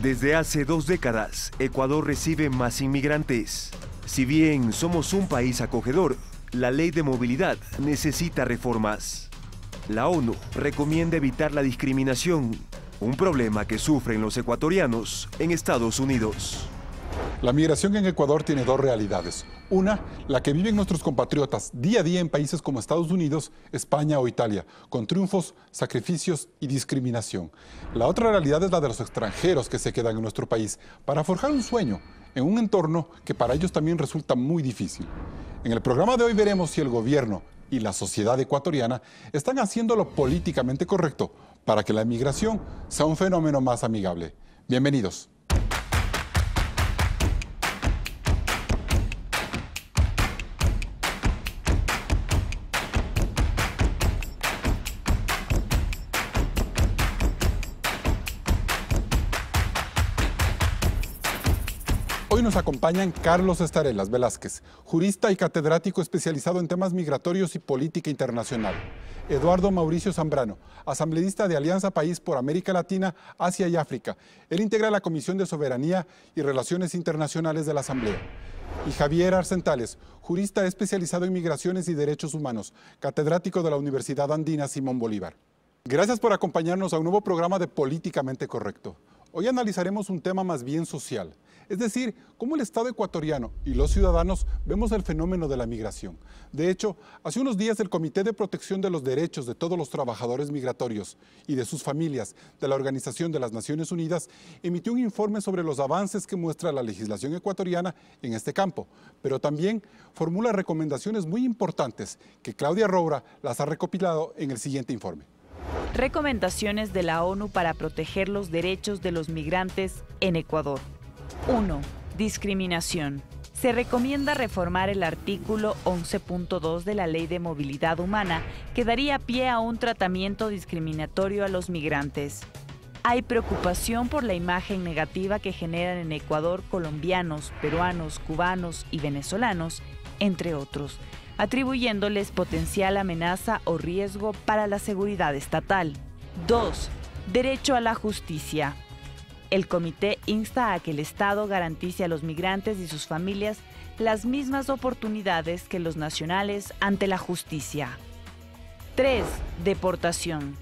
Desde hace 2 décadas, Ecuador recibe más inmigrantes. Si bien somos un país acogedor, la ley de movilidad necesita reformas. La ONU recomienda evitar la discriminación, un problema que sufren los ecuatorianos en Estados Unidos. La migración en Ecuador tiene dos realidades. Una, la que viven nuestros compatriotas día a día en países como Estados Unidos, España o Italia, con triunfos, sacrificios y discriminación. La otra realidad es la de los extranjeros que se quedan en nuestro país para forjar un sueño en un entorno que para ellos también resulta muy difícil. En el programa de hoy veremos si el gobierno y la sociedad ecuatoriana están haciendo lo políticamente correcto para que la migración sea un fenómeno más amigable. Bienvenidos. Hoy nos acompañan Carlos Estarelas Velázquez, jurista y catedrático especializado en temas migratorios y política internacional. Eduardo Mauricio Zambrano, asambleísta de Alianza País por América Latina, Asia y África. Él integra la Comisión de Soberanía y Relaciones Internacionales de la Asamblea. Y Javier Arcentales, jurista especializado en migraciones y derechos humanos, catedrático de la Universidad Andina Simón Bolívar. Gracias por acompañarnos a un nuevo programa de Políticamente Correcto. Hoy analizaremos un tema más bien social, es decir, cómo el Estado ecuatoriano y los ciudadanos vemos el fenómeno de la migración. De hecho, hace unos días el Comité de Protección de los Derechos de todos los Trabajadores Migratorios y de sus familias de la Organización de las Naciones Unidas emitió un informe sobre los avances que muestra la legislación ecuatoriana en este campo, pero también formula recomendaciones muy importantes que Claudia Roura las ha recopilado en el siguiente informe. Recomendaciones de la ONU para proteger los derechos de los migrantes en Ecuador. 1. Discriminación. Se recomienda reformar el artículo 11.2 de la Ley de Movilidad Humana, que daría pie a un tratamiento discriminatorio a los migrantes. Hay preocupación por la imagen negativa que generan en Ecuador colombianos, peruanos, cubanos y venezolanos, entre otros, atribuyéndoles potencial amenaza o riesgo para la seguridad estatal. 2. Derecho a la justicia. El comité insta a que el Estado garantice a los migrantes y sus familias las mismas oportunidades que los nacionales ante la justicia. 3. Deportación.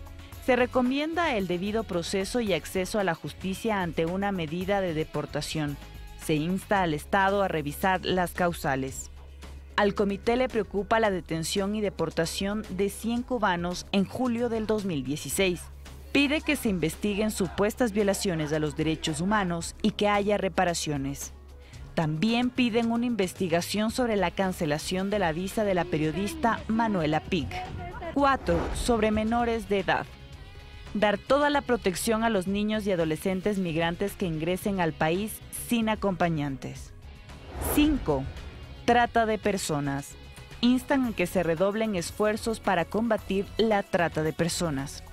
Se recomienda el debido proceso y acceso a la justicia ante una medida de deportación. Se insta al Estado a revisar las causales. Al comité le preocupa la detención y deportación de 100 cubanos en julio del 2016. Pide que se investiguen supuestas violaciones a los derechos humanos y que haya reparaciones. También piden una investigación sobre la cancelación de la visa de la periodista Manuela Pig. 4. Sobre menores de edad. Dar toda la protección a los niños y adolescentes migrantes que ingresen al país sin acompañantes. 5. Trata de personas. Instan a que se redoblen esfuerzos para combatir la trata de personas.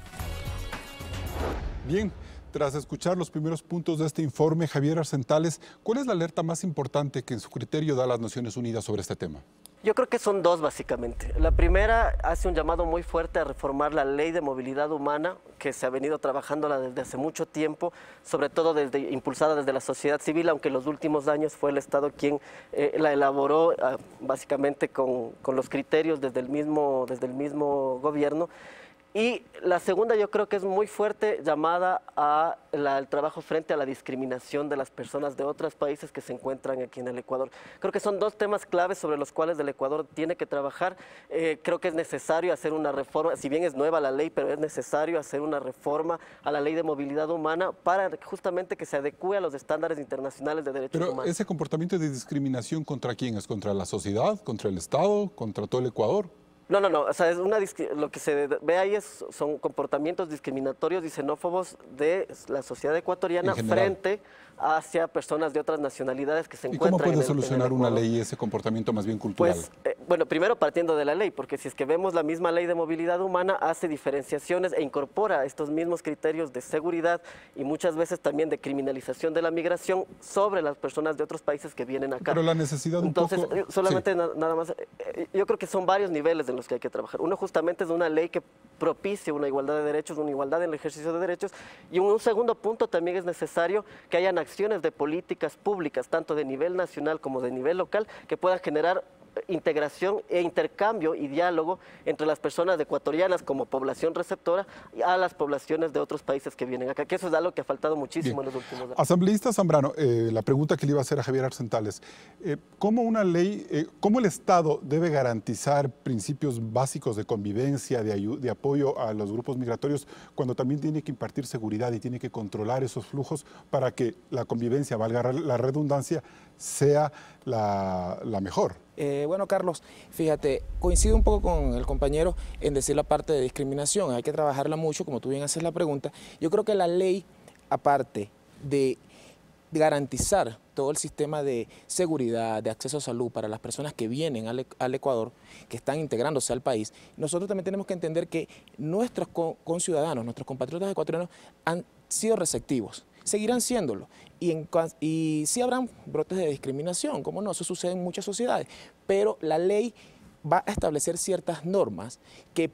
Bien, tras escuchar los primeros puntos de este informe, Javier Arcentales, ¿cuál es la alerta más importante que en su criterio da las Naciones Unidas sobre este tema? Yo creo que son dos básicamente. La primera hace un llamado muy fuerte a reformar la Ley de Movilidad Humana, que se ha venido trabajándola desde hace mucho tiempo, sobre todo impulsada desde la sociedad civil, aunque en los últimos años fue el Estado quien la elaboró básicamente con los criterios desde el mismo gobierno. Y la segunda yo creo que es muy fuerte, llamada al trabajo frente a la discriminación de las personas de otros países que se encuentran aquí en el Ecuador. Creo que son dos temas claves sobre los cuales el Ecuador tiene que trabajar. Creo que es necesario hacer una reforma, si bien es nueva la ley, pero es necesario hacer una reforma a la Ley de Movilidad Humana para justamente que se adecue a los estándares internacionales de derechos humanos. Pero ese comportamiento de discriminación, ¿contra quién es? ¿Contra la sociedad? ¿Contra el Estado? ¿Contra todo el Ecuador? No, o sea, lo que se ve ahí son comportamientos discriminatorios y xenófobos de la sociedad ecuatoriana frente hacia personas de otras nacionalidades que se encuentran en el ¿Y cómo puede solucionar una ley ese comportamiento más bien cultural? Pues, bueno, primero partiendo de la ley, porque si es que vemos la misma Ley de Movilidad Humana, hace diferenciaciones e incorpora estos mismos criterios de seguridad y muchas veces también de criminalización de la migración sobre las personas de otros países que vienen acá. Pero la necesidad solamente nada más, yo creo que son varios niveles en los que hay que trabajar. Uno justamente es una ley que propicie una igualdad de derechos, una igualdad en el ejercicio de derechos, y un segundo punto también es necesario que hayan acciones de políticas públicas, tanto de nivel nacional como de nivel local, que puedan generar integración e intercambio y diálogo entre las personas ecuatorianas como población receptora y a las poblaciones de otros países que vienen acá, que eso es algo que ha faltado muchísimo en los últimos años. Asambleísta Zambrano, la pregunta que le iba a hacer a Javier Arcentales, ¿cómo una ley, cómo el Estado debe garantizar principios básicos de convivencia, de apoyo a los grupos migratorios, cuando también tiene que impartir seguridad y tiene que controlar esos flujos para que la convivencia, valga la redundancia, sea la mejor? Bueno, Carlos, fíjate, coincido un poco con el compañero en decir la parte de discriminación. Hay que trabajarla mucho, como tú bien haces la pregunta. Yo creo que la ley, aparte de garantizar todo el sistema de seguridad, de acceso a salud para las personas que vienen al Ecuador, que están integrándose al país, nosotros también tenemos que entender que nuestros conciudadanos, nuestros compatriotas ecuatorianos han sido receptivos. Seguirán siéndolo. Y sí habrán brotes de discriminación, como no, eso sucede en muchas sociedades, pero la ley va a establecer ciertas normas que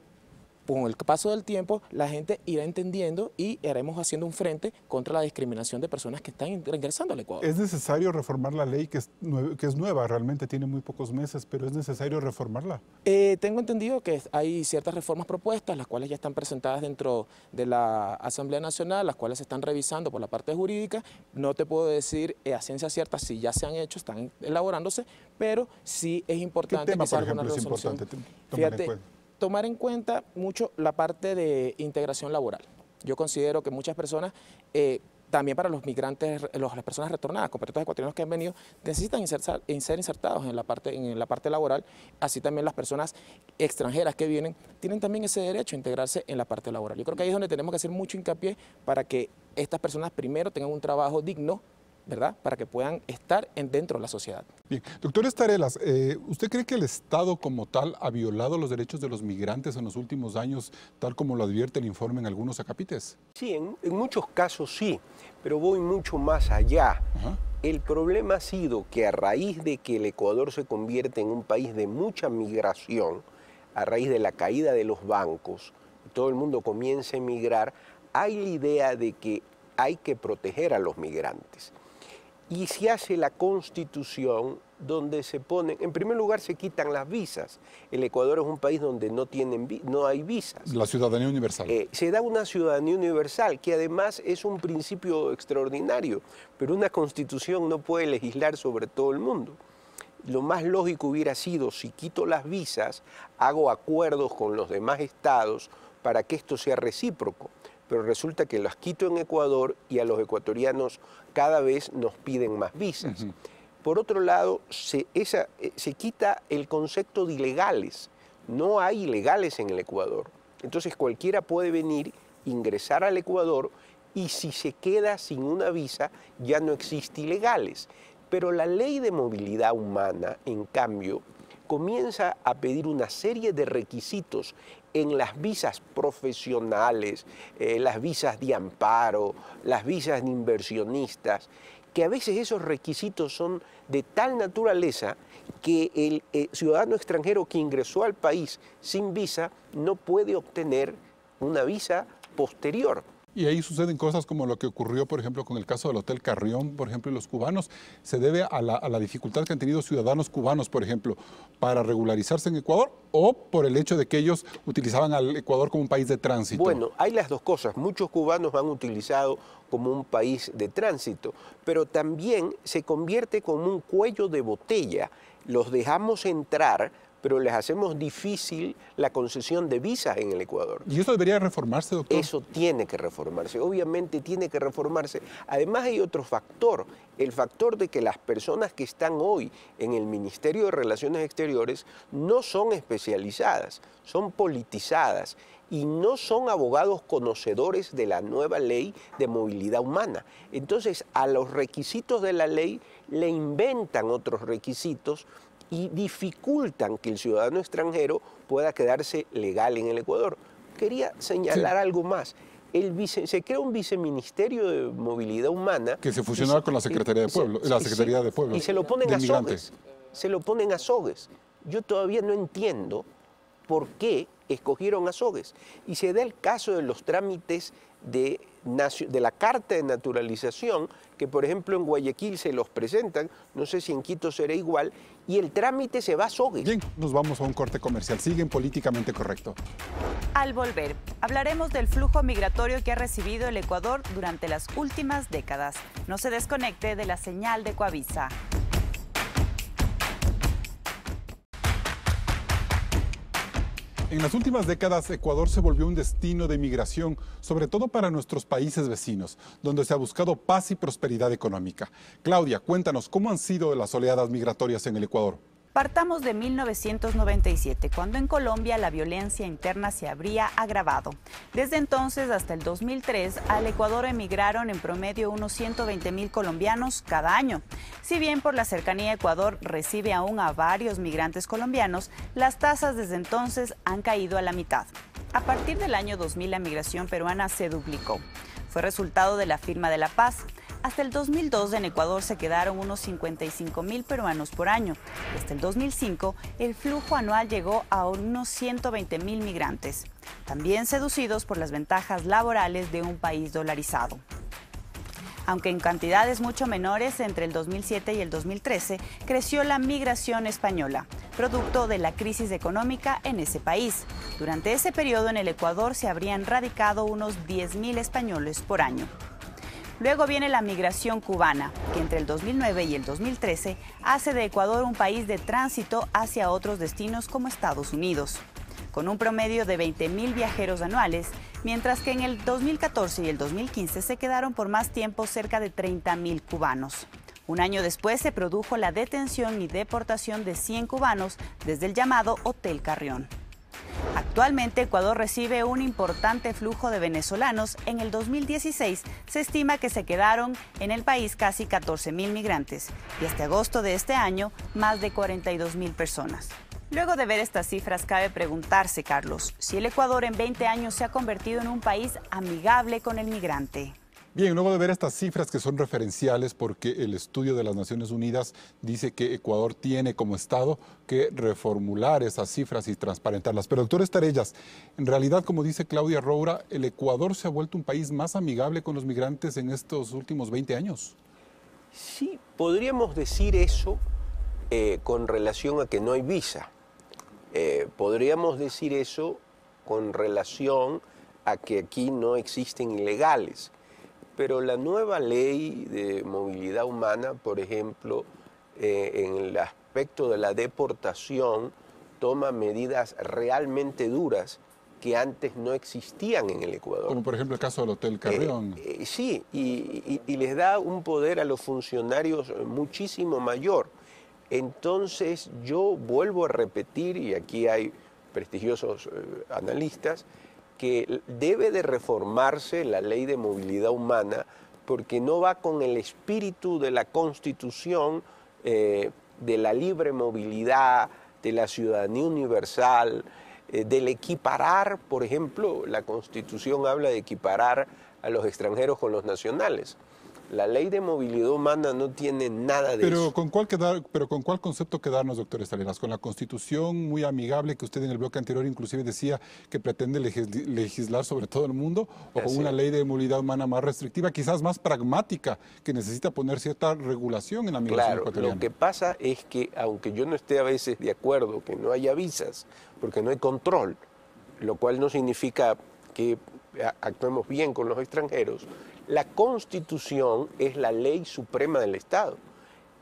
con el paso del tiempo la gente irá entendiendo y haremos haciendo un frente contra la discriminación de personas que están ingresando al Ecuador. ¿Es necesario reformar la ley que es nueva, realmente tiene muy pocos meses, pero es necesario reformarla? Tengo entendido que hay ciertas reformas propuestas, las cuales ya están presentadas dentro de la Asamblea Nacional, las cuales se están revisando por la parte jurídica. No te puedo decir a ciencia cierta si ya se han hecho, están elaborándose, pero sí es importante que se haga una resolución. Fíjate, tomar en cuenta mucho la parte de integración laboral. Yo considero que muchas personas, también para los migrantes, las personas retornadas, compatriotas ecuatorianos que han venido, necesitan ser insertados en la parte laboral. Así también las personas extranjeras que vienen tienen también ese derecho a integrarse en la parte laboral. Yo creo que ahí es donde tenemos que hacer mucho hincapié para que estas personas primero tengan un trabajo digno, ¿verdad?, para que puedan estar dentro de la sociedad. Bien. Doctor Estarelas, ¿usted cree que el Estado como tal ha violado los derechos de los migrantes en los últimos años, tal como lo advierte el informe en algunos acápites? Sí, en muchos casos sí, pero voy mucho más allá. Ajá. El problema ha sido que a raíz de que el Ecuador se convierte en un país de mucha migración, a raíz de la caída de los bancos, todo el mundo comienza a emigrar, hay la idea de que hay que proteger a los migrantes. Y se hace la Constitución donde se ponen, en primer lugar se quitan las visas. El Ecuador es un país donde no hay visas. La ciudadanía universal. Se da una ciudadanía universal, que además es un principio extraordinario, pero una Constitución no puede legislar sobre todo el mundo. Lo más lógico hubiera sido, si quito las visas, hago acuerdos con los demás estados para que esto sea recíproco. Pero resulta que las quito en Ecuador y a los ecuatorianos cada vez nos piden más visas. Por otro lado, se quita el concepto de ilegales. No hay ilegales en el Ecuador. Entonces cualquiera puede venir, ingresar al Ecuador y si se queda sin una visa ya no existe ilegales. Pero la ley de movilidad humana, en cambio, comienza a pedir una serie de requisitos en las visas profesionales, las visas de amparo, las visas de inversionistas, que a veces esos requisitos son de tal naturaleza que el ciudadano extranjero que ingresó al país sin visa no puede obtener una visa posterior. Y ahí suceden cosas como lo que ocurrió, por ejemplo, con el caso del Hotel Carrión, por ejemplo, y los cubanos. Se debe a la dificultad que han tenido ciudadanos cubanos, por ejemplo, para regularizarse en Ecuador o por el hecho de que ellos utilizaban al Ecuador como un país de tránsito. Bueno, hay las dos cosas. Muchos cubanos han utilizado como un país de tránsito, pero también se convierte como un cuello de botella. Los dejamos entrar, pero les hacemos difícil la concesión de visas en el Ecuador. ¿Y eso debería reformarse, doctor? Eso tiene que reformarse, obviamente tiene que reformarse. Además hay otro factor, el factor de que las personas que están hoy en el Ministerio de Relaciones Exteriores no son especializadas, son politizadas y no son abogados conocedores de la nueva ley de movilidad humana. Entonces, a los requisitos de la ley le inventan otros requisitos y dificultan que el ciudadano extranjero pueda quedarse legal en el Ecuador. Quería señalar algo más. Se crea un viceministerio de movilidad humana. Que se fusionaba con la Secretaría de Pueblo, la Secretaría de Pueblo. Y se lo ponen a sogues. Se lo ponen a sogues. Yo todavía no entiendo por qué escogieron Azogues. Y se da el caso de los trámites de la Carta de Naturalización, que por ejemplo en Guayaquil se los presentan, no sé si en Quito será igual, y el trámite se va a Azogues. Bien, nos vamos a un corte comercial. Siguen Políticamente Correcto. Al volver, hablaremos del flujo migratorio que ha recibido el Ecuador durante las últimas décadas. No se desconecte de la señal de Coavisa. En las últimas décadas, Ecuador se volvió un destino de migración, sobre todo para nuestros países vecinos, donde se ha buscado paz y prosperidad económica. Claudia, cuéntanos, ¿cómo han sido las oleadas migratorias en el Ecuador? Partamos de 1997, cuando en Colombia la violencia interna se habría agravado. Desde entonces hasta el 2003, al Ecuador emigraron en promedio unos 120.000 colombianos cada año. Si bien por la cercanía Ecuador recibe aún a varios migrantes colombianos, las tasas desde entonces han caído a la mitad. A partir del año 2000, la migración peruana se duplicó. Fue resultado de la firma de la paz. Hasta el 2002 en Ecuador se quedaron unos 55.000 peruanos por año. Hasta el 2005 el flujo anual llegó a unos 120.000 migrantes, también seducidos por las ventajas laborales de un país dolarizado. Aunque en cantidades mucho menores, entre el 2007 y el 2013 creció la migración española, producto de la crisis económica en ese país. Durante ese periodo en el Ecuador se habrían radicado unos 10.000 españoles por año. Luego viene la migración cubana, que entre el 2009 y el 2013 hace de Ecuador un país de tránsito hacia otros destinos como Estados Unidos, con un promedio de 20.000 viajeros anuales, mientras que en el 2014 y el 2015 se quedaron por más tiempo cerca de 30.000 cubanos. Un año después se produjo la detención y deportación de 100 cubanos desde el llamado Hotel Carrión. Actualmente Ecuador recibe un importante flujo de venezolanos. En el 2016 se estima que se quedaron en el país casi 14.000 migrantes y hasta agosto de este año más de 42.000 personas. Luego de ver estas cifras cabe preguntarse, Carlos, si el Ecuador en 20 años se ha convertido en un país amigable con el migrante. Bien, luego de ver estas cifras que son referenciales, porque el estudio de las Naciones Unidas dice que Ecuador tiene como Estado que reformular esas cifras y transparentarlas. Pero doctor Estarellas, en realidad, como dice Claudia Roura, ¿el Ecuador se ha vuelto un país más amigable con los migrantes en estos últimos 20 años? Sí, podríamos decir eso con relación a que no hay visa. Podríamos decir eso con relación a que aquí no existen ilegales. Pero la nueva ley de movilidad humana, por ejemplo, en el aspecto de la deportación, toma medidas realmente duras que antes no existían en el Ecuador. Como por ejemplo el caso del Hotel Carrión. Sí, y les da un poder a los funcionarios muchísimo mayor. Entonces yo vuelvo a repetir, y aquí hay prestigiosos analistas, que debe de reformarse la ley de movilidad humana porque no va con el espíritu de la Constitución, de la libre movilidad, de la ciudadanía universal, del equiparar, por ejemplo, la Constitución habla de equiparar a los extranjeros con los nacionales. La ley de movilidad humana no tiene nada de eso. Pero ¿con cuál concepto quedarnos, doctor Estarellas? ¿Con la Constitución muy amigable que usted en el bloque anterior inclusive decía que pretende legislar sobre todo el mundo? ¿O con una ley de movilidad humana más restrictiva, quizás más pragmática, que necesita poner cierta regulación en la migración ecuatoriana? Lo que pasa es que, aunque yo no esté a veces de acuerdo que no haya visas, porque no hay control, lo cual no significa que actuemos bien con los extranjeros, la Constitución es la ley suprema del Estado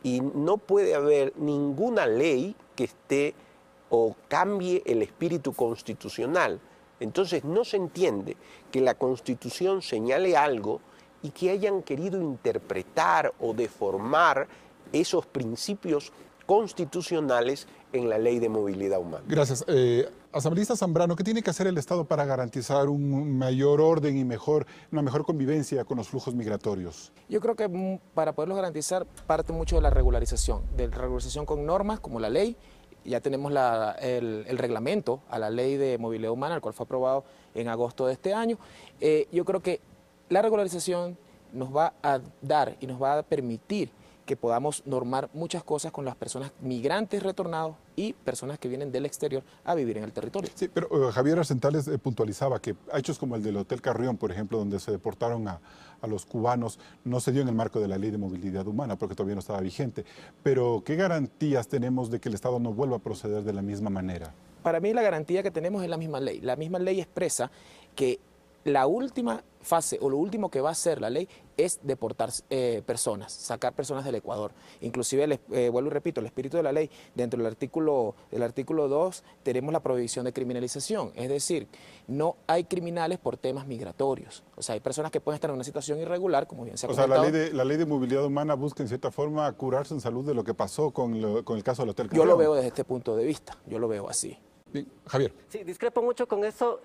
y no puede haber ninguna ley que esté o cambie el espíritu constitucional. Entonces no se entiende que la Constitución señale algo y que hayan querido interpretar o deformar esos principios constitucionales en la ley de movilidad humana. Gracias. Asambleísta Zambrano, ¿qué tiene que hacer el Estado para garantizar un mayor orden y una mejor convivencia con los flujos migratorios? Yo creo que para poderlos garantizar parte mucho de la regularización con normas como la ley. Ya tenemos el reglamento a la ley de movilidad humana, el cual fue aprobado en agosto de este año. Yo creo que la regularización nos va a dar y nos va a permitir que podamos normar muchas cosas con las personas migrantes retornados y personas que vienen del exterior a vivir en el territorio. Sí, pero Javier Arcentales puntualizaba que hechos como el del Hotel Carrión, por ejemplo, donde se deportaron a los cubanos, no se dio en el marco de la Ley de Movilidad Humana, porque todavía no estaba vigente. Pero, ¿qué garantías tenemos de que el Estado no vuelva a proceder de la misma manera? Para mí la garantía que tenemos es la misma ley. La misma ley expresa que la última fase o lo último que va a hacer la ley es deportar personas, sacar personas del Ecuador. Inclusive, vuelvo y repito, el espíritu de la ley, dentro del artículo 2, tenemos la prohibición de criminalización. Es decir, no hay criminales por temas migratorios. O sea, hay personas que pueden estar en una situación irregular, como bien se ha comentado. O sea, la ley de movilidad humana busca en cierta forma curarse en salud de lo que pasó con el caso del Hotel Carrión. Yo lo veo desde este punto de vista, yo lo veo así. Bien, Javier. Sí, discrepo mucho con eso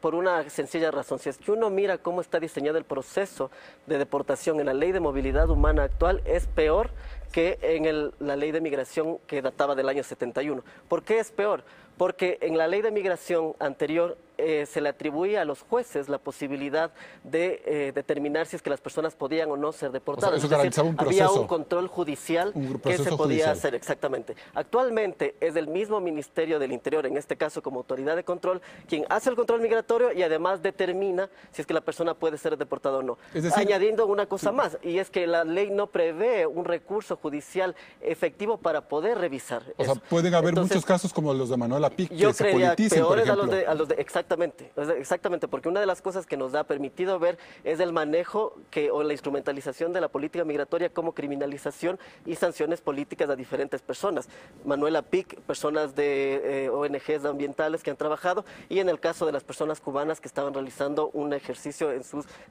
por una sencilla razón. Si es que uno mira cómo está diseñado el proceso de deportación en la ley de movilidad humana actual, es peor que en la ley de migración que databa del año 71. ¿Por qué es peor? Porque en la ley de migración anterior se le atribuía a los jueces la posibilidad de determinar si es que las personas podían o no ser deportadas. O sea, eso garantizaba un proceso. Había un control judicial que se podía hacer, exactamente. Actualmente es el mismo Ministerio del Interior, en este caso como autoridad de control, quien hace el control migratorio y además determina si es que la persona puede ser deportada o no. Es decir, añadiendo una cosa más, y es que la ley no prevé un recurso judicial efectivo para poder revisar. O sea, pueden haber muchos casos como los de Manuela Pic, que se politicen, por ejemplo. Exactamente, porque una de las cosas que nos ha permitido ver es el manejo o la instrumentalización de la política migratoria como criminalización y sanciones políticas a diferentes personas. Manuela Pic, personas de ONGs ambientales que han trabajado, y en el caso de las personas cubanas que estaban realizando un ejercicio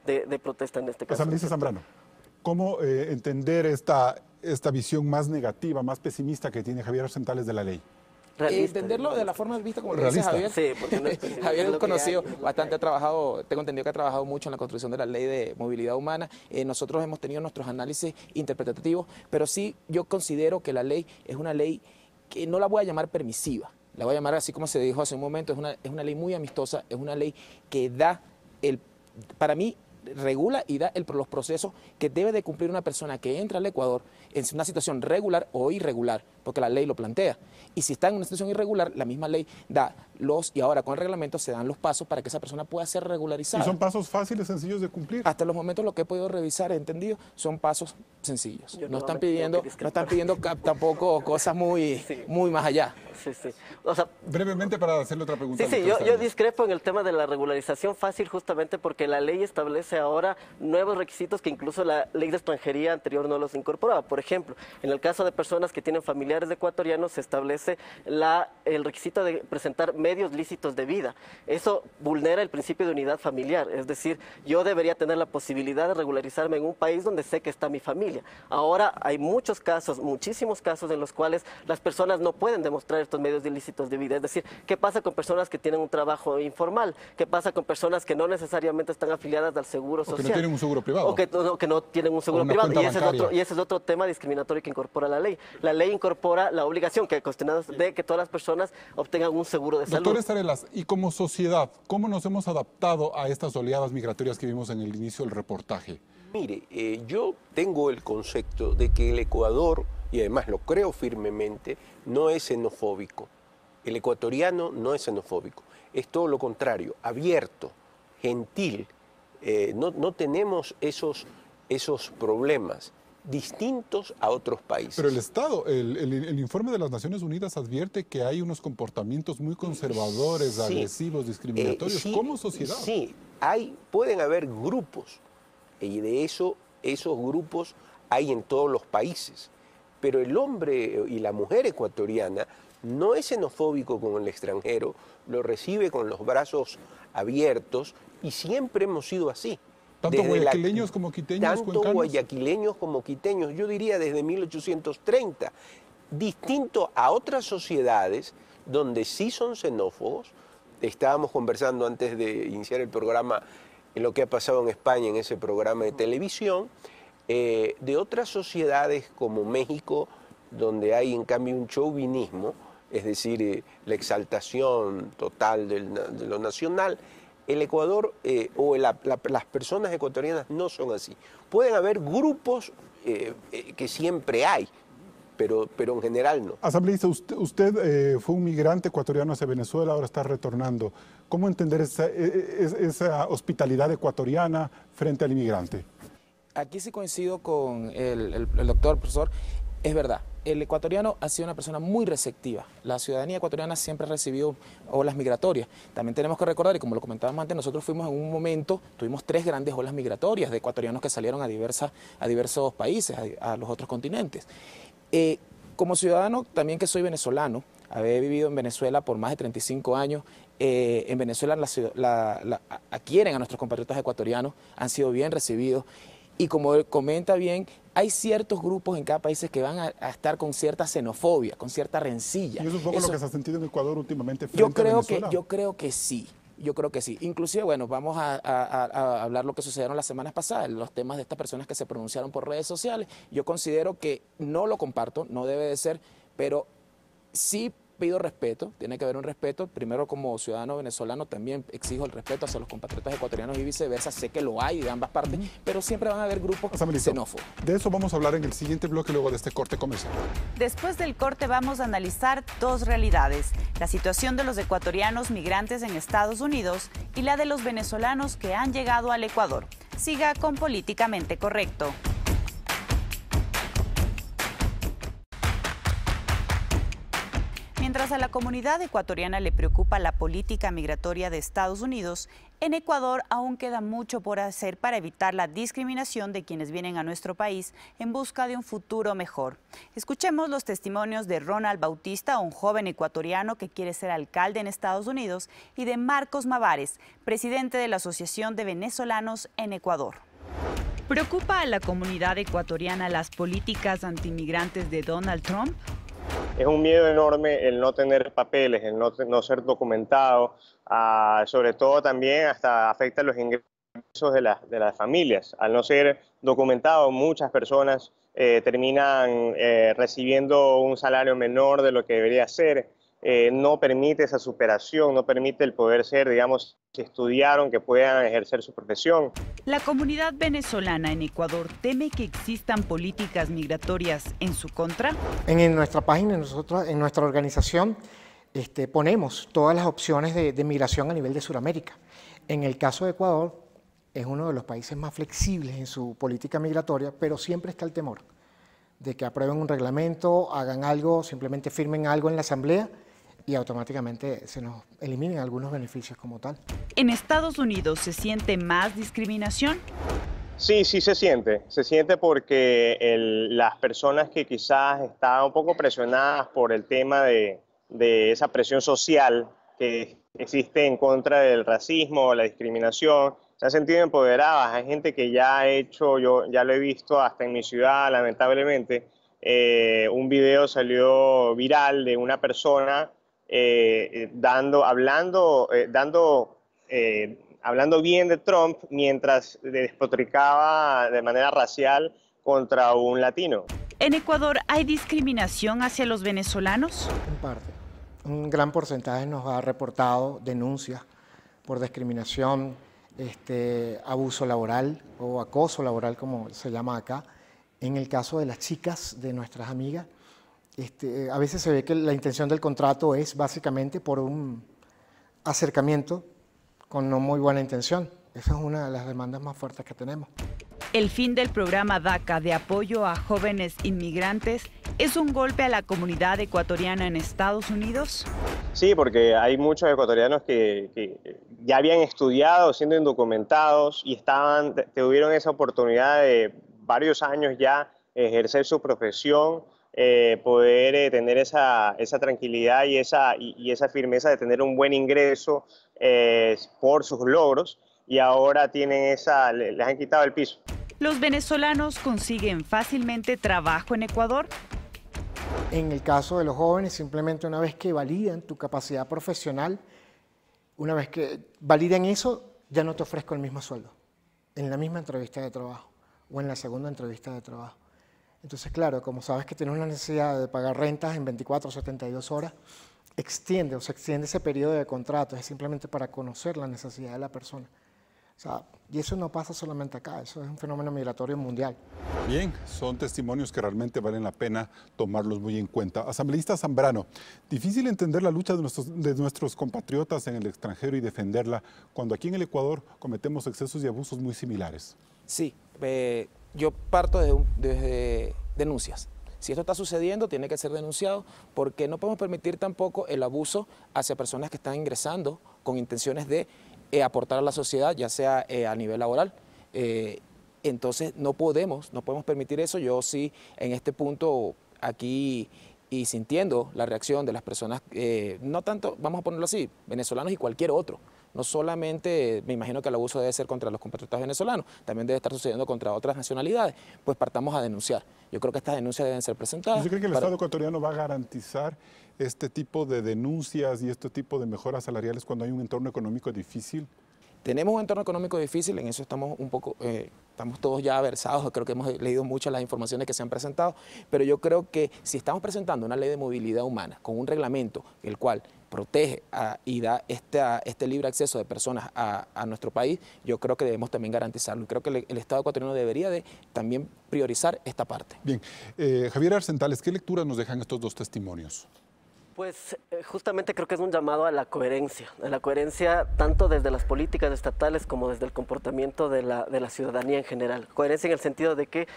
de protesta en este caso. Asambleísta Zambrano, ¿cómo entender esta visión más negativa, más pesimista que tiene Javier Arcentales de la ley? Entenderlo de la forma vista como lo dice Javier. Sí, porque no es Javier es conocido, bastante ha trabajado, tengo entendido que ha trabajado mucho en la construcción de la ley de movilidad humana. Nosotros hemos tenido nuestros análisis interpretativos, pero sí yo considero que la ley es una ley que no la voy a llamar permisiva, la voy a llamar así como se dijo hace un momento, es una ley muy amistosa, es una ley que para mí, regula y da los procesos que debe de cumplir una persona que entra al Ecuador en una situación regular o irregular, porque la ley lo plantea. Y si está en una situación irregular, la misma ley da y ahora con el reglamento se dan los pasos para que esa persona pueda ser regularizada. ¿Y son pasos fáciles, sencillos de cumplir? Hasta los momentos lo que he podido revisar, he entendido, son pasos sencillos. No están pidiendo tampoco cosas muy más allá. Sí. O sea, brevemente para hacerle otra pregunta. Sí, yo discrepo en el tema de la regularización fácil justamente porque la ley establece ahora nuevos requisitos que incluso la ley de extranjería anterior no los incorporaba. Por ejemplo, en el caso de personas que tienen familiares ecuatorianos se establece el requisito de presentar medios lícitos de vida. Eso vulnera el principio de unidad familiar, es decir, yo debería tener la posibilidad de regularizarme en un país donde sé que está mi familia. Ahora hay muchísimos casos en los cuales las personas no pueden demostrar estos medios ilícitos de vida. Es decir, ¿qué pasa con personas que tienen un trabajo informal? ¿Qué pasa con personas que no necesariamente están afiliadas al seguro social? O que no tienen un seguro privado. O que no tienen un seguro privado. Y ese es otro tema discriminatorio que incorpora la ley. La ley incorpora la obligación de que todas las personas obtengan un seguro de salud. Doctor Estarelas, y como sociedad, ¿cómo nos hemos adaptado a estas oleadas migratorias que vimos en el inicio del reportaje? Mire, yo tengo el concepto de que el Ecuador, y además lo creo firmemente, no es xenofóbico. El ecuatoriano no es xenofóbico, es todo lo contrario, abierto, gentil. No tenemos esos problemas distintos a otros países. Pero el Estado, el informe de las Naciones Unidas advierte que hay unos comportamientos muy conservadores, agresivos, discriminatorios, como sociedad. Sí, pueden haber grupos, y de esos grupos hay en todos los países, pero el hombre y la mujer ecuatoriana no es xenofóbico con el extranjero, lo recibe con los brazos abiertos y siempre hemos sido así. Tanto guayaquileños como quiteños, tanto cuencanos. Guayaquileños como quiteños, yo diría desde 1830, distinto a otras sociedades donde sí son xenófobos. Estábamos conversando antes de iniciar el programa en lo que ha pasado en España en ese programa de televisión, de otras sociedades como México, donde hay en cambio un chauvinismo, es decir, la exaltación total de lo nacional. El Ecuador las personas ecuatorianas no son así. Pueden haber grupos que siempre hay, pero en general no. Asambleísta, usted fue un migrante ecuatoriano hacia Venezuela, ahora está retornando. ¿Cómo entender esa hospitalidad ecuatoriana frente al inmigrante? Aquí sí coincido con el doctor, profesor. Es verdad, el ecuatoriano ha sido una persona muy receptiva. La ciudadanía ecuatoriana siempre ha recibido olas migratorias. También tenemos que recordar, y como lo comentábamos antes, nosotros fuimos en un momento, tuvimos 3 grandes olas migratorias de ecuatorianos que salieron a diversos países, a los otros continentes. Como ciudadano, también que soy venezolano, haber vivido en Venezuela por más de 35 años, en Venezuela adquieren a nuestros compatriotas ecuatorianos, han sido bien recibidos. Y como comenta bien, hay ciertos grupos en cada país que van a estar con cierta xenofobia, con cierta rencilla. ¿Y eso es un poco lo que se ha sentido en Ecuador últimamente frente a Venezuela? Yo creo que sí. Yo creo que sí. Inclusive, bueno, vamos a hablar lo que sucedieron las semanas pasadas, los temas de estas personas que se pronunciaron por redes sociales. Yo considero que no lo comparto, no debe de ser, pero sí pido respeto, tiene que haber un respeto. Primero, como ciudadano venezolano, también exijo el respeto hacia los compatriotas ecuatorianos y viceversa. Sé que lo hay de ambas partes, pero siempre van a haber grupos xenófobos. De eso vamos a hablar en el siguiente bloque, luego de este corte comercial. Después del corte vamos a analizar 2 realidades: la situación de los ecuatorianos migrantes en Estados Unidos y la de los venezolanos que han llegado al Ecuador. Siga con Políticamente Correcto. Mientras a la comunidad ecuatoriana le preocupa la política migratoria de Estados Unidos, en Ecuador aún queda mucho por hacer para evitar la discriminación de quienes vienen a nuestro país en busca de un futuro mejor. Escuchemos los testimonios de Ronald Bautista, un joven ecuatoriano que quiere ser alcalde en Estados Unidos, y de Marcos Mavares, presidente de la Asociación de Venezolanos en Ecuador. ¿Preocupa a la comunidad ecuatoriana las políticas antimigrantes de Donald Trump? Es un miedo enorme el no tener papeles, el no ser documentado, sobre todo también hasta afecta los ingresos de las familias. Al no ser documentado, muchas personas terminan recibiendo un salario menor de lo que debería ser. No permite esa superación, no permite el poder ser, digamos, si estudiaron, que puedan ejercer su profesión. La comunidad venezolana en Ecuador teme que existan políticas migratorias en su contra. En nuestra página, nosotros, en nuestra organización, ponemos todas las opciones de migración a nivel de Sudamérica. En el caso de Ecuador, es uno de los países más flexibles en su política migratoria, pero siempre está el temor de que aprueben un reglamento, hagan algo, simplemente firmen algo en la Asamblea y automáticamente se nos eliminen algunos beneficios como tal. ¿En Estados Unidos se siente más discriminación? Sí, sí se siente porque las personas que quizás están un poco presionadas por el tema de esa presión social que existe en contra del racismo, la discriminación, se han sentido empoderadas. Hay gente que ya ha hecho, yo ya lo he visto hasta en mi ciudad, lamentablemente, un video salió viral de una persona hablando bien de Trump mientras despotricaba de manera racial contra un latino. ¿En Ecuador hay discriminación hacia los venezolanos? En parte. Un gran porcentaje nos ha reportado denuncias por discriminación, abuso laboral o acoso laboral, como se llama acá. En el caso de las chicas, de nuestras amigas, a veces se ve que la intención del contrato es básicamente por un acercamiento con no muy buena intención. Esa es una de las demandas más fuertes que tenemos. ¿El fin del programa DACA de apoyo a jóvenes inmigrantes es un golpe a la comunidad ecuatoriana en Estados Unidos? Sí, porque hay muchos ecuatorianos que ya habían estudiado siendo indocumentados y tuvieron esa oportunidad de varios años ya ejercer su profesión, poder tener esa tranquilidad y esa firmeza de tener un buen ingreso por sus logros, y ahora les han quitado el piso. ¿Los venezolanos consiguen fácilmente trabajo en Ecuador? En el caso de los jóvenes, simplemente una vez que validan tu capacidad profesional, una vez que validan eso, ya no te ofrezco el mismo sueldo en la misma entrevista de trabajo o en la segunda entrevista de trabajo. Entonces, claro, como sabes que tienes una necesidad de pagar rentas en 24 o 72 horas, extiende o se extiende ese periodo de contrato, es simplemente para conocer la necesidad de la persona. O sea, y eso no pasa solamente acá, eso es un fenómeno migratorio mundial. Bien, son testimonios que realmente valen la pena tomarlos muy en cuenta. Asambleísta Zambrano, difícil entender la lucha de nuestros compatriotas en el extranjero y defenderla cuando aquí en el Ecuador cometemos excesos y abusos muy similares. Sí, yo parto desde denuncias. Si esto está sucediendo, tiene que ser denunciado porque no podemos permitir tampoco el abuso hacia personas que están ingresando con intenciones de aportar a la sociedad, ya sea a nivel laboral. Entonces no podemos permitir eso. Yo sí, en este punto, aquí y sintiendo la reacción de las personas, no tanto, vamos a ponerlo así, venezolanos y cualquier otro. No solamente, me imagino que el abuso debe ser contra los compatriotas venezolanos, también debe estar sucediendo contra otras nacionalidades, pues partamos a denunciar. Yo creo que estas denuncias deben ser presentadas. ¿Usted cree que el Estado ecuatoriano va a garantizar este tipo de denuncias y este tipo de mejoras salariales cuando hay un entorno económico difícil? Tenemos un entorno económico difícil, en eso estamos un poco, estamos todos ya versados, creo que hemos leído muchas las informaciones que se han presentado, pero yo creo que si estamos presentando una ley de movilidad humana con un reglamento el cual protege y da este libre acceso de personas a nuestro país, yo creo que debemos también garantizarlo. Creo que el Estado ecuatoriano debería de también priorizar esta parte. Bien, Javier Arcentales, ¿qué lectura nos dejan estos dos testimonios? Pues justamente creo que es un llamado a la coherencia tanto desde las políticas estatales como desde el comportamiento de la ciudadanía en general. Coherencia en el sentido de que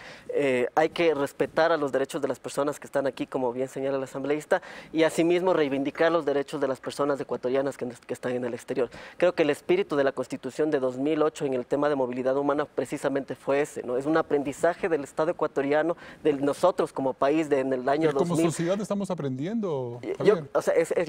hay que respetar a los derechos de las personas que están aquí, como bien señala el asambleísta, y asimismo reivindicar los derechos de las personas ecuatorianas que están en el exterior. Creo que el espíritu de la Constitución de 2008 en el tema de movilidad humana precisamente fue ese, ¿no? Es un aprendizaje del Estado ecuatoriano, de nosotros como país en el año 2000. Como sociedad estamos aprendiendo. Yo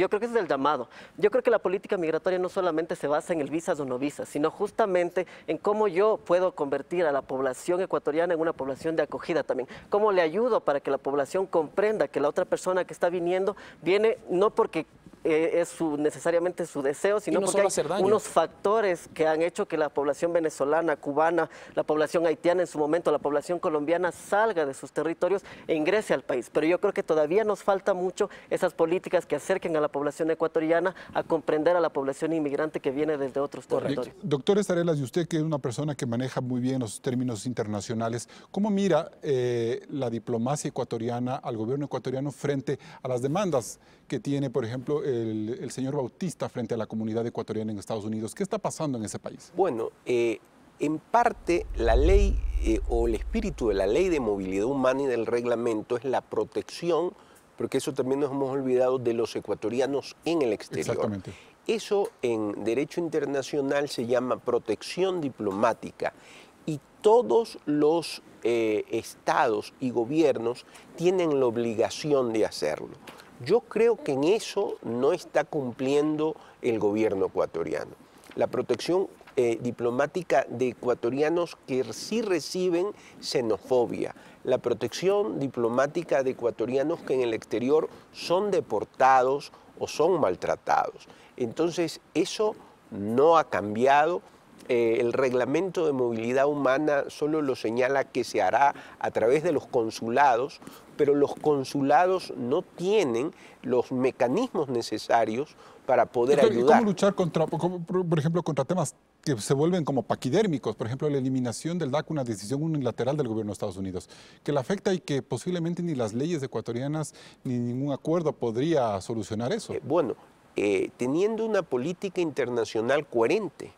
creo que ese es el llamado. Yo creo que la política migratoria no solamente se basa en el visas o no visas, sino justamente en cómo yo puedo convertir a la población ecuatoriana en una población de acogida también. Cómo le ayudo para que la población comprenda que la otra persona que está viniendo viene no porque es necesariamente su deseo, sino porque hay unos factores que han hecho que la población venezolana, cubana, la población haitiana en su momento, la población colombiana salga de sus territorios e ingrese al país. Pero yo creo que todavía nos falta mucho esas políticas que acerquen a la población ecuatoriana a comprender a la población inmigrante que viene desde otros territorios. Doctor Estarelas, y usted que es una persona que maneja muy bien los términos internacionales, ¿cómo mira la diplomacia ecuatoriana al gobierno ecuatoriano frente a las demandas que tiene, por ejemplo, el señor Bautista frente a la comunidad ecuatoriana en Estados Unidos? ¿Qué está pasando en ese país? Bueno, en parte la ley o el espíritu de la ley de movilidad humana y del reglamento es la protección, porque eso también nos hemos olvidado, de los ecuatorianos en el exterior. Exactamente. Eso en derecho internacional se llama protección diplomática y todos los estados y gobiernos tienen la obligación de hacerlo. Yo creo que en eso no está cumpliendo el gobierno ecuatoriano. La protección diplomática de ecuatorianos que sí reciben xenofobia, la protección diplomática de ecuatorianos que en el exterior son deportados o son maltratados. Entonces, eso no ha cambiado. El reglamento de movilidad humana solo lo señala que se hará a través de los consulados, pero los consulados no tienen los mecanismos necesarios para poder ayudar. ¿Cómo luchar contra, por ejemplo, contra temas que se vuelven como paquidérmicos? Por ejemplo, la eliminación del DACA, una decisión unilateral del gobierno de Estados Unidos, que la afecta y que posiblemente ni las leyes ecuatorianas ni ningún acuerdo podría solucionar eso. Teniendo una política internacional coherente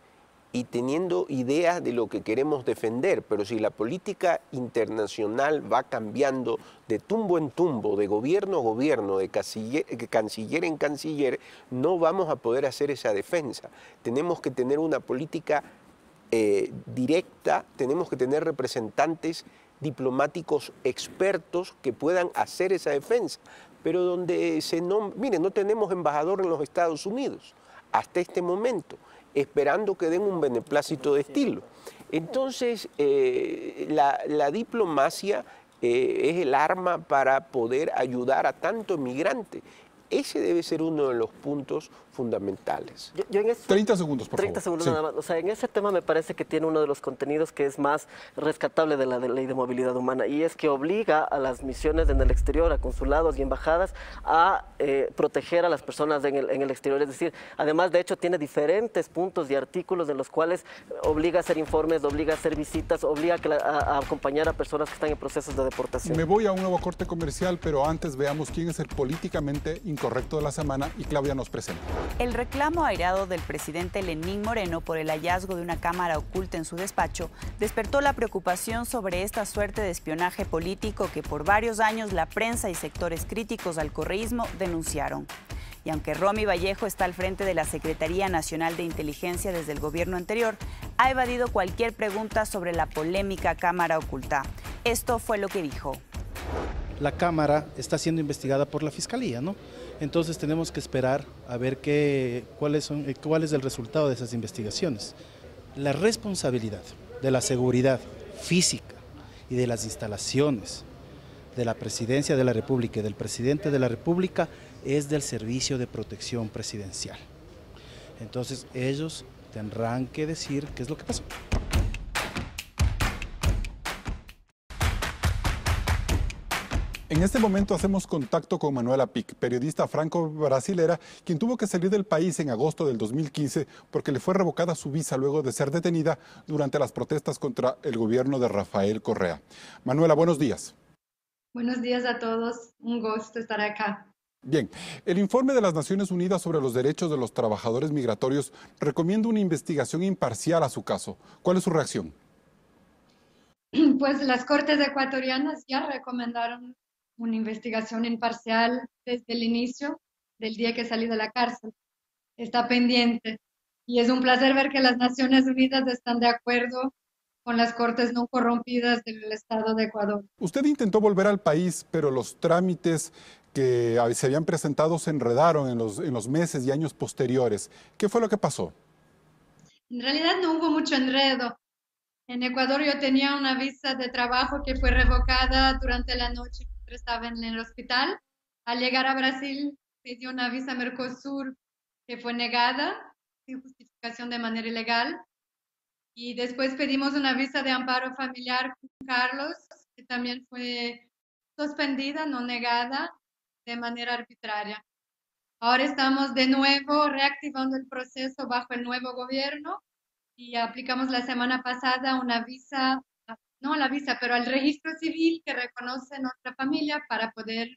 y teniendo ideas de lo que queremos defender, pero si la política internacional va cambiando de tumbo en tumbo, de gobierno a gobierno, de canciller en canciller, no vamos a poder hacer esa defensa. Tenemos que tener una política directa, tenemos que tener representantes diplomáticos expertos que puedan hacer esa defensa, pero donde miren, no tenemos embajador en los Estados Unidos hasta este momento, esperando que den un beneplácito de estilo. Entonces, la diplomacia es el arma para poder ayudar a tanto migrante. Ese debe ser uno de los puntos fundamentales. Yo en 30 segundos, por 30 favor. segundos nada más. O sea, en ese tema me parece que tiene uno de los contenidos que es más rescatable de la ley de movilidad humana, y es que obliga a las misiones en el exterior, a consulados y embajadas, a proteger a las personas en el exterior. Es decir, además, de hecho, tiene diferentes puntos y artículos en los cuales obliga a hacer informes, obliga a hacer visitas, obliga a acompañar a personas que están en procesos de deportación. Me voy a un nuevo corte comercial, pero antes veamos quién es el políticamente incorrecto de la semana y Claudia nos presenta. El reclamo airado del presidente Lenín Moreno por el hallazgo de una cámara oculta en su despacho despertó la preocupación sobre esta suerte de espionaje político que por varios años la prensa y sectores críticos al correísmo denunciaron. Y aunque Romy Vallejo está al frente de la Secretaría Nacional de Inteligencia desde el gobierno anterior, ha evadido cualquier pregunta sobre la polémica cámara oculta. Esto fue lo que dijo. La cámara está siendo investigada por la Fiscalía, ¿no? Entonces tenemos que esperar a ver cuál es el resultado de esas investigaciones. La responsabilidad de la seguridad física y de las instalaciones de la Presidencia de la República y del Presidente de la República es del Servicio de Protección Presidencial. Entonces ellos tendrán que decir qué es lo que pasó. En este momento hacemos contacto con Manuela Pic, periodista franco-brasilera, quien tuvo que salir del país en agosto del 2015 porque le fue revocada su visa luego de ser detenida durante las protestas contra el gobierno de Rafael Correa. Manuela, buenos días. Buenos días a todos, un gusto estar acá. Bien, el informe de las Naciones Unidas sobre los derechos de los trabajadores migratorios recomienda una investigación imparcial a su caso. ¿Cuál es su reacción? Pues las Cortes ecuatorianas ya recomendaron una investigación imparcial desde el inicio del día que salí de la cárcel. Está pendiente y es un placer ver que las Naciones Unidas están de acuerdo con las Cortes no corrompidas del Estado de Ecuador. Usted intentó volver al país, pero los trámites que se habían presentado se enredaron en los meses y años posteriores. ¿Qué fue lo que pasó? En realidad no hubo mucho enredo. En Ecuador yo tenía una visa de trabajo que fue revocada durante la noche. Estaba en el hospital. Al llegar a Brasil, pedí una visa Mercosur que fue negada sin justificación de manera ilegal. Y después pedimos una visa de amparo familiar con Carlos, que también fue suspendida, no negada, de manera arbitraria. Ahora estamos de nuevo reactivando el proceso bajo el nuevo gobierno y aplicamos la semana pasada una visa, no la visa, pero al registro civil que reconoce nuestra familia para poder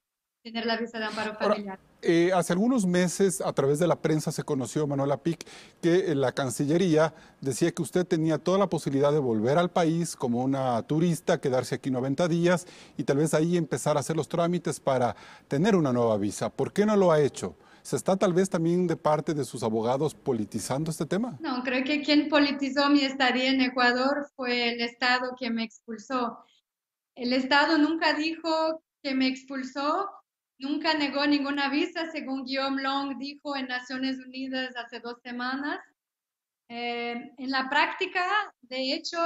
tener la visa de amparo familiar. Ahora, hace algunos meses, a través de la prensa se conoció, Manuela Pic, que la Cancillería decía que usted tenía toda la posibilidad de volver al país como una turista, quedarse aquí 90 días y tal vez ahí empezar a hacer los trámites para tener una nueva visa. ¿Por qué no lo ha hecho? ¿Se está tal vez también de parte de sus abogados politizando este tema? No, creo que quien politizó mi estadía en Ecuador fue el Estado que me expulsó. El Estado nunca dijo que me expulsó, nunca negó ninguna visa, según Guillaume Long dijo en Naciones Unidas hace 2 semanas. En la práctica, de hecho,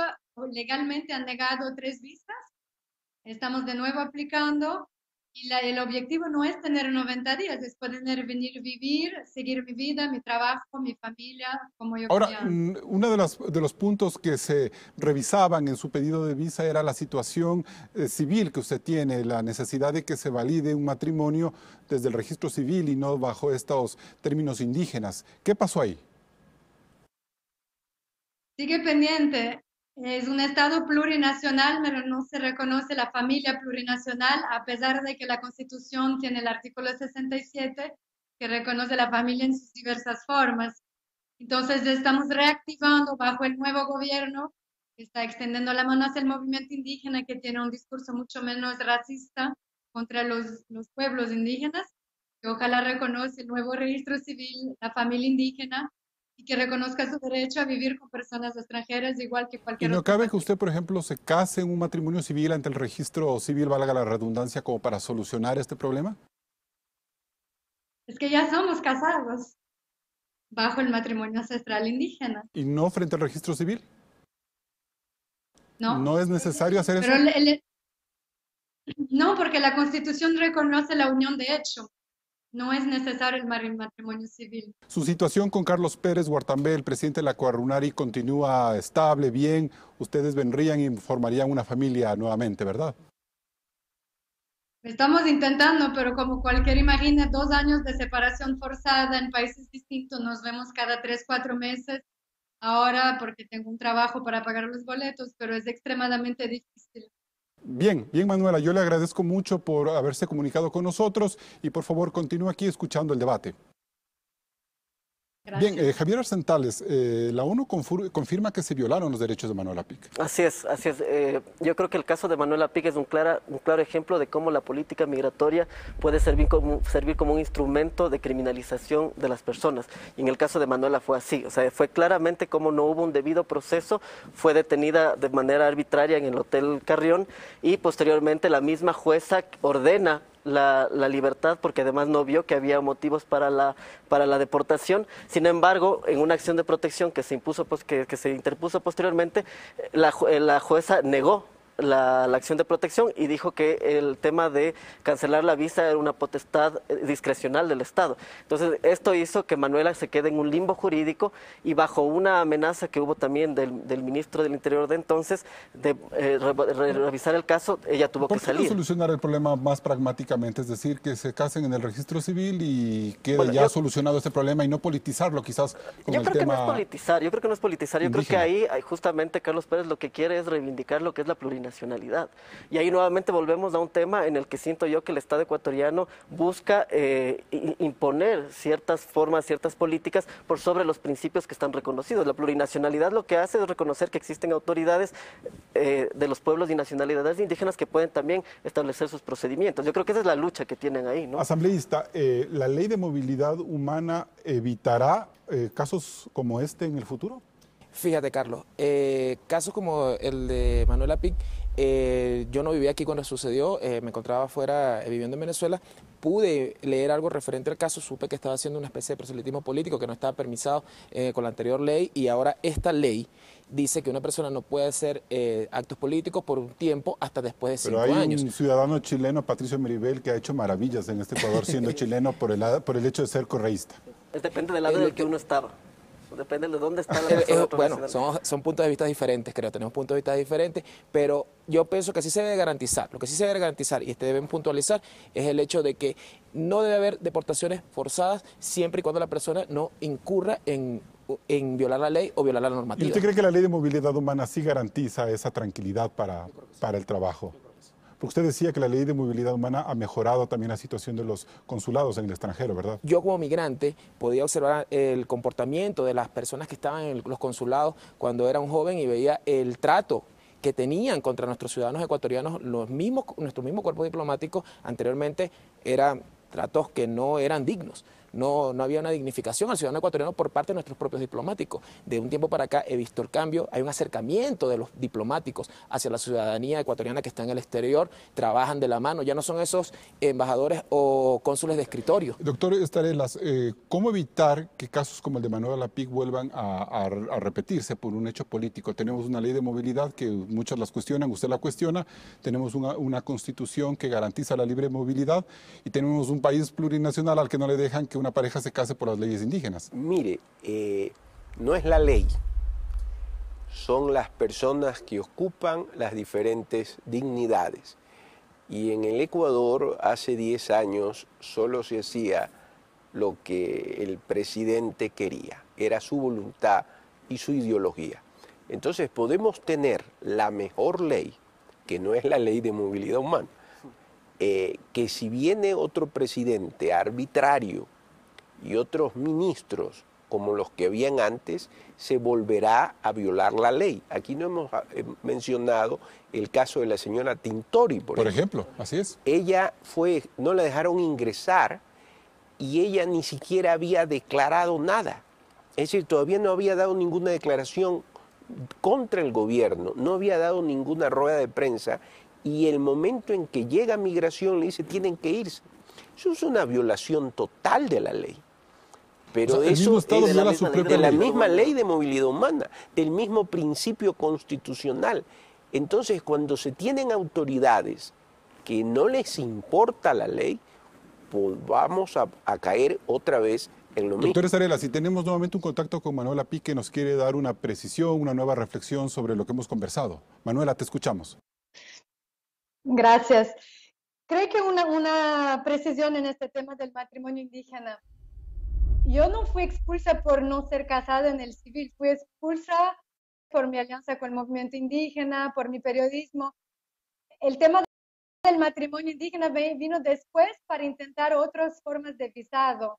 legalmente han negado 3 visas. Estamos de nuevo aplicando. Y el objetivo no es tener 90 días, es poder venir, vivir, seguir mi vida, mi trabajo, mi familia, como yo Ahora, quería. uno de los puntos que se revisaban en su pedido de visa era la situación civil que usted tiene, la necesidad de que se valide un matrimonio desde el registro civil y no bajo estos términos indígenas. ¿Qué pasó ahí? Sigue pendiente. Es un Estado plurinacional, pero no se reconoce la familia plurinacional, a pesar de que la Constitución tiene el artículo 67, que reconoce la familia en sus diversas formas. Entonces, estamos reactivando bajo el nuevo gobierno, que está extendiendo la mano hacia el movimiento indígena, que tiene un discurso mucho menos racista contra los pueblos indígenas, que ojalá reconozca el nuevo registro civil, la familia indígena, y que reconozca su derecho a vivir con personas extranjeras igual que cualquier ¿Y no otra cabe que persona. usted, por ejemplo, se case en un matrimonio civil ante el registro civil, valga la redundancia, como para solucionar este problema? Es que ya somos casados bajo el matrimonio ancestral indígena, ¿Y no frente al registro civil? ¿no? ¿No es necesario hacer eso? Pero no, porque la Constitución reconoce la unión de hecho. no es necesario el matrimonio civil. Su situación con Carlos Pérez Guartambé, el presidente de la Coarunari, continúa estable, bien. Ustedes vendrían y formarían una familia nuevamente, ¿verdad? Estamos intentando, pero como cualquier imagina, 2 años de separación forzada en países distintos, nos vemos cada 3, 4 meses. Ahora, porque tengo un trabajo para pagar los boletos, pero es extremadamente difícil. Bien, bien, Manuela, yo le agradezco mucho por haberse comunicado con nosotros y por favor continúe aquí escuchando el debate. Gracias. Bien, Javier Arsentales, la ONU confirma que se violaron los derechos de Manuela Pic. Así es, así es. Yo creo que el caso de Manuela Pic es un claro ejemplo de cómo la política migratoria puede servir como un instrumento de criminalización de las personas. Y en el caso de Manuela fue así, o sea, fue claramente como no hubo un debido proceso, fue detenida de manera arbitraria en el Hotel Carrión y posteriormente la misma jueza ordena la libertad porque además no vio que había motivos para la deportación. Sin embargo, en una acción de protección que se impuso, que se interpuso posteriormente, la jueza negó la acción de protección y dijo que el tema de cancelar la visa era una potestad discrecional del Estado. Entonces, esto hizo que Manuela se quede en un limbo jurídico y bajo una amenaza que hubo también del ministro del Interior de entonces, de revisar el caso, ella tuvo que salir. ¿Por qué no solucionar el problema más pragmáticamente? Es decir, que se casen en el registro civil y quede ya solucionado este problema y no politizarlo quizás con el tema. Yo creo que no es politizar, yo creo que ahí justamente Carlos Pérez lo que quiere es reivindicar lo que es la plurinacionalidad. Y ahí nuevamente volvemos a un tema en el que siento yo que el Estado ecuatoriano busca imponer ciertas formas, ciertas políticas por sobre los principios que están reconocidos. La plurinacionalidad lo que hace es reconocer que existen autoridades de los pueblos y nacionalidades indígenas que pueden también establecer sus procedimientos. Yo creo que esa es la lucha que tienen ahí, ¿no? Asambleísta, ¿la ley de movilidad humana evitará casos como este en el futuro? Fíjate, Carlos, casos como el de Manuela Pic, yo no vivía aquí cuando sucedió, me encontraba afuera viviendo en Venezuela, pude leer algo referente al caso, supe que estaba haciendo una especie de proselitismo político que no estaba permisado con la anterior ley y ahora esta ley dice que una persona no puede hacer actos políticos por un tiempo hasta después de 5 años. Pero hay un ciudadano chileno, Patricio Meribel, que ha hecho maravillas en este Ecuador siendo chileno por el hecho de ser correísta. Depende del lado en el que uno estaba. Depende de dónde está la persona. Bueno, son puntos de vista diferentes, creo, tenemos puntos de vista diferentes, pero yo pienso que sí se debe garantizar, lo que sí se debe garantizar y deben puntualizar es el hecho de que no debe haber deportaciones forzadas siempre y cuando la persona no incurra en violar la ley o violar la normativa. ¿Y usted cree que la ley de movilidad humana sí garantiza esa tranquilidad para el trabajo? Porque usted decía que la ley de movilidad humana ha mejorado también la situación de los consulados en el extranjero, ¿verdad? Yo como migrante podía observar el comportamiento de las personas que estaban en los consulados cuando era un joven y veía el trato que tenían contra nuestros ciudadanos ecuatorianos, nuestro mismo cuerpo diplomático anteriormente eran tratos que no eran dignos. No había una dignificación al ciudadano ecuatoriano por parte de nuestros propios diplomáticos. De un tiempo para acá he visto el cambio, hay un acercamiento de los diplomáticos hacia la ciudadanía ecuatoriana que está en el exterior, trabajan de la mano, ya no son esos embajadores o cónsules de escritorio. Doctor Estarelas, ¿cómo evitar que casos como el de Manuela Pic vuelvan a repetirse por un hecho político? Tenemos una ley de movilidad que muchos las cuestionan, usted la cuestiona, tenemos una constitución que garantiza la libre movilidad y tenemos un país plurinacional al que no le dejan que una pareja se case por las leyes indígenas. Mire, no es la ley, son las personas que ocupan las diferentes dignidades. Y en el Ecuador hace 10 años solo se hacía lo que el presidente quería, era su voluntad y su ideología. Entonces podemos tener la mejor ley, que no es la ley de movilidad humana, que si viene otro presidente arbitrario y otros ministros como los que habían antes, se volverá a violar la ley. Aquí no hemos mencionado el caso de la señora Tintori, por ejemplo. Así es. Ella no la dejaron ingresar y ella ni siquiera había declarado nada. Es decir, todavía no había dado ninguna declaración contra el gobierno, no había dado ninguna rueda de prensa y el momento en que llega migración le dice tienen que irse. Eso es una violación total de la ley. Pero eso es de la misma ley de movilidad humana, del mismo principio constitucional. Entonces, cuando se tienen autoridades que no les importa la ley, volvamos a caer otra vez en lo mismo. Doctor Estarela, si tenemos nuevamente un contacto con Manuela Pi, que nos quiere dar una precisión, una nueva reflexión sobre lo que hemos conversado. Manuela, te escuchamos. Gracias. Creo que una precisión en este tema del matrimonio indígena. Yo no fui expulsa por no ser casada en el civil, fui expulsa por mi alianza con el movimiento indígena, por mi periodismo. El tema del matrimonio indígena vino después para intentar otras formas de visado.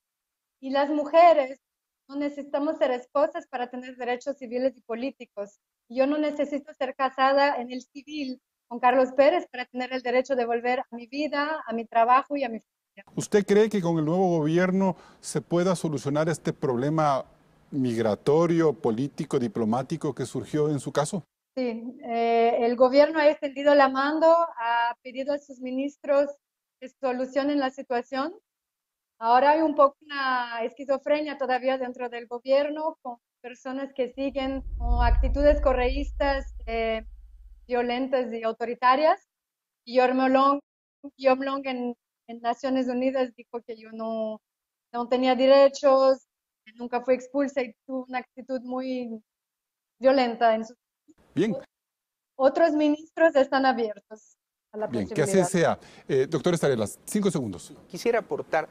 Y las mujeres no necesitamos ser esposas para tener derechos civiles y políticos. Yo no necesito ser casada en el civil con Carlos Pérez para tener el derecho de volver a mi vida, a mi trabajo y a mi familia. ¿Usted cree que con el nuevo gobierno se pueda solucionar este problema migratorio, político, diplomático que surgió en su caso? Sí, el gobierno ha extendido la mano, ha pedido a sus ministros que solucionen la situación. Ahora hay un poco una esquizofrenia todavía dentro del gobierno, con personas que siguen con actitudes correístas, violentas y autoritarias. Guillaume Long en Naciones Unidas dijo que yo no tenía derechos, que nunca fui expulsa y tuvo una actitud muy violenta en su... Bien. Otros ministros están abiertos a la Bien, posibilidad. que así sea. Doctor Estarelas, 5 segundos. Quisiera aportar,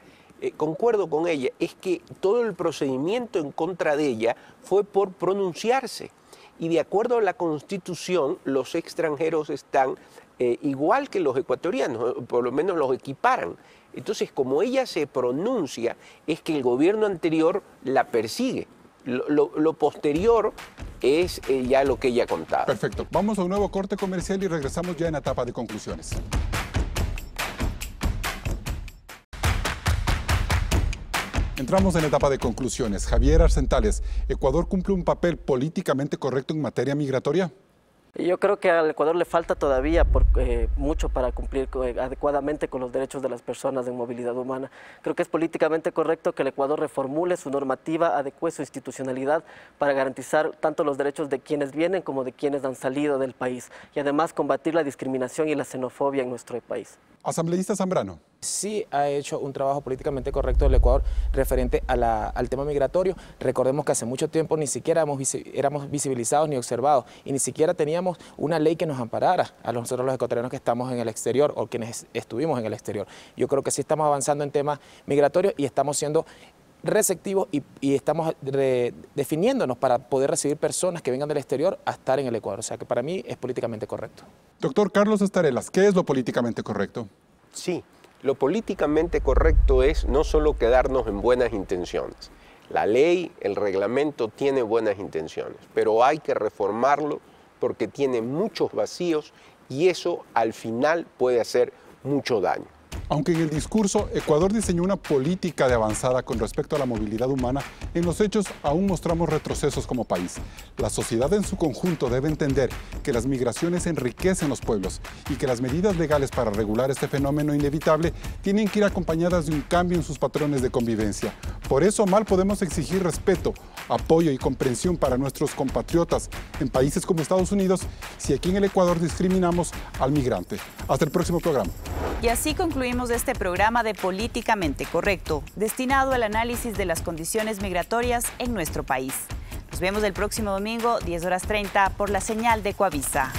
concuerdo con ella, es que todo el procedimiento en contra de ella fue por pronunciarse. Y de acuerdo a la Constitución, los extranjeros están igual que los ecuatorianos, por lo menos los equiparan. Entonces, como ella se pronuncia, es que el gobierno anterior la persigue. Lo posterior es ya lo que ella contaba. Perfecto. Vamos a un nuevo corte comercial y regresamos ya en etapa de conclusiones. Entramos en etapa de conclusiones. Javier Arcentales, ¿Ecuador cumple un papel políticamente correcto en materia migratoria? Yo creo que al Ecuador le falta todavía mucho para cumplir adecuadamente con los derechos de las personas en movilidad humana. Creo que es políticamente correcto que el Ecuador reformule su normativa, adecue su institucionalidad para garantizar tanto los derechos de quienes vienen como de quienes han salido del país y además combatir la discriminación y la xenofobia en nuestro país. Asambleísta Zambrano. Sí ha hecho un trabajo políticamente correcto el Ecuador referente al tema migratorio. Recordemos que hace mucho tiempo ni siquiera éramos visibilizados ni observados y ni siquiera teníamos una ley que nos amparara a nosotros los ecuatorianos que estamos en el exterior o quienes estuvimos en el exterior. Yo creo que sí estamos avanzando en temas migratorios y estamos siendo receptivos y estamos definiéndonos para poder recibir personas que vengan del exterior a estar en el Ecuador. O sea que para mí es políticamente correcto. Doctor Carlos Estarelas, ¿qué es lo políticamente correcto? Sí, lo políticamente correcto es no solo quedarnos en buenas intenciones. La ley, el reglamento tiene buenas intenciones, pero hay que reformarlo porque tiene muchos vacíos y eso al final puede hacer mucho daño. Aunque en el discurso Ecuador diseñó una política de avanzada con respecto a la movilidad humana, en los hechos aún mostramos retrocesos como país. La sociedad en su conjunto debe entender que las migraciones enriquecen los pueblos y que las medidas legales para regular este fenómeno inevitable tienen que ir acompañadas de un cambio en sus patrones de convivencia. Por eso mal podemos exigir respeto, apoyo y comprensión para nuestros compatriotas en países como Estados Unidos si aquí en el Ecuador discriminamos al migrante. Hasta el próximo programa. Y así concluimos este programa de Políticamente Correcto, destinado al análisis de las condiciones migratorias en nuestro país. Nos vemos el próximo domingo, 10:30, por la señal de Ecuavisa.